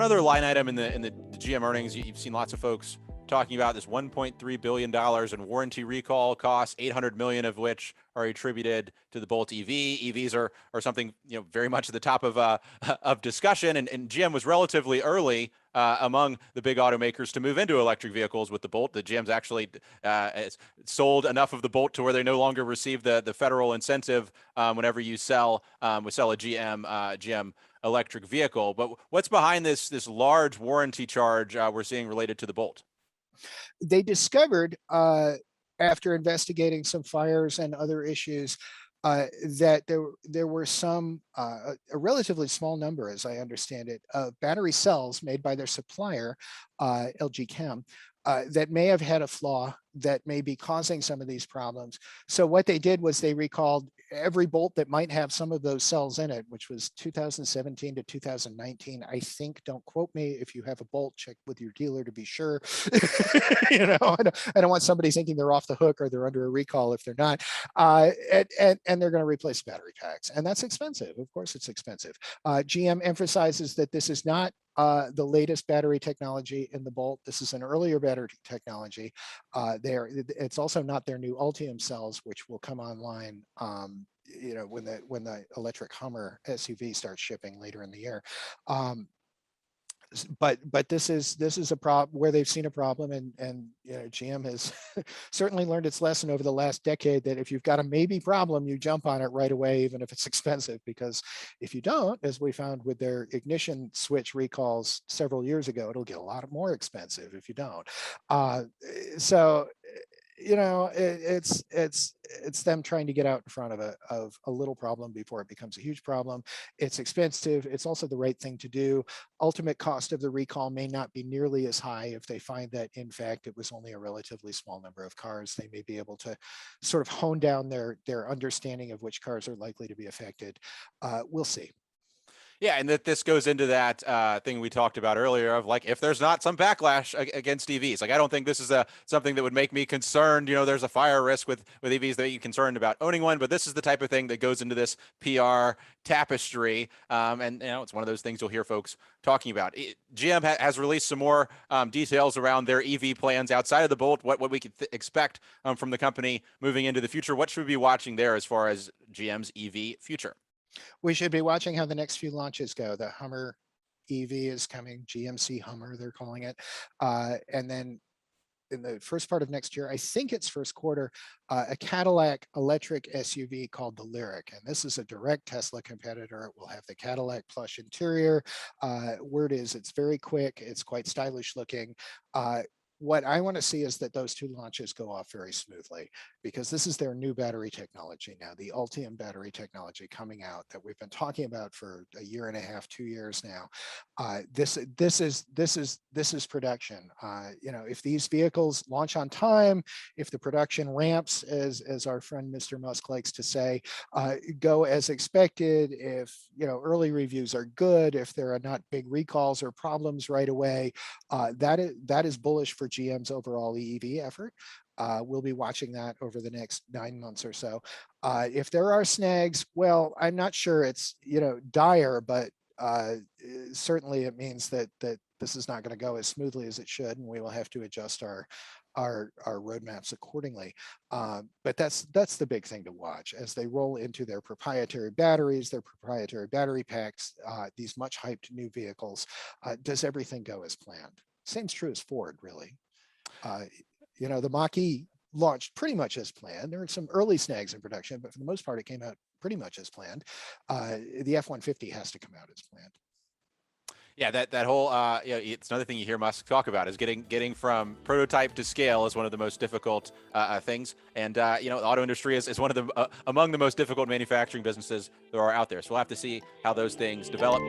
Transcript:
other line item in the GM earnings, you've seen lots of folks talking about this $1.3 billion in warranty recall costs, 800 million of which are attributed to the Bolt EV. EVs are something, very much at the top of discussion, and GM was relatively early among the big automakers to move into electric vehicles with the Bolt. The GM's actually sold enough of the Bolt to where they no longer receive the federal incentive whenever you sell a GM electric vehicle. But what's behind this large warranty charge we're seeing related to the Bolt? They discovered after investigating some fires and other issues that there were some a relatively small number, as I understand it, of battery cells made by their supplier, LG Chem, that may have had a flaw that may be causing some of these problems. So what they did was they recalled every Bolt that might have some of those cells in it, which was 2017 to 2019. I think, don't quote me, if you have a Bolt, check with your dealer to be sure. I don't want somebody thinking they're off the hook or they're under a recall if they're not. And they're going to replace battery packs. And that's expensive. Of course, it's expensive. GM emphasizes that this is not the latest battery technology in the Bolt. This is an earlier battery technology. It's also not their new Ultium cells, which will come online when the electric Hummer SUV starts shipping later in the year. But this is a problem where they've seen a problem, and GM has certainly learned its lesson over the last decade that if you've got a maybe problem, you jump on it right away, even if it's expensive, because if you don't, as we found with their ignition switch recalls several years ago, it'll get a lot more expensive if you don't. So it's them trying to get out in front of a little problem before it becomes a huge problem. It's expensive. It's also the right thing to do. Ultimate cost of the recall may not be nearly as high if they find that, in fact, it was only a relatively small number of cars. They may be able to sort of hone down their understanding of which cars are likely to be affected. We'll see. Yeah, and that this goes into that thing we talked about earlier of like, if there's not some backlash against EVs, like I don't think this is something that would make me concerned. There's a fire risk with EVs that you're concerned about owning one, but this is the type of thing that goes into this PR tapestry, and it's one of those things you'll hear folks talking about. GM has released some more details around their EV plans outside of the Bolt. What we could expect from the company moving into the future. What should we be watching there as far as GM's EV future? We should be watching how the next few launches go. The Hummer EV is coming, GMC Hummer, they're calling it. And then in the first part of next year, I think it's first quarter, a Cadillac electric SUV called the Lyriq. And this is a direct Tesla competitor. It will have the Cadillac plush interior. Word is it's very quick. It's quite stylish looking. What I want to see is that those two launches go off very smoothly, because this is their new battery technology now, the Ultium battery technology coming out that we've been talking about for a year and a half, 2 years now. This is production. If these vehicles launch on time, if the production ramps, as our friend Mr. Musk likes to say, go as expected, if early reviews are good, if there are not big recalls or problems right away, that is bullish for GM's overall EV effort. We'll be watching that over the next 9 months or so. If there are snags, well, I'm not sure it's dire, but certainly it means that this is not going to go as smoothly as it should, and we will have to adjust our roadmaps accordingly. But that's the big thing to watch as they roll into their proprietary batteries, their proprietary battery packs, these much hyped new vehicles. Does everything go as planned? Same's true as Ford, really. The Mach-E launched pretty much as planned. There were some early snags in production, but for the most part, it came out pretty much as planned. The F-150 has to come out as planned. Yeah, that whole it's another thing you hear Musk talk about is getting from prototype to scale is one of the most difficult things, and the auto industry is one of the among the most difficult manufacturing businesses there are out there. So we'll have to see how those things develop.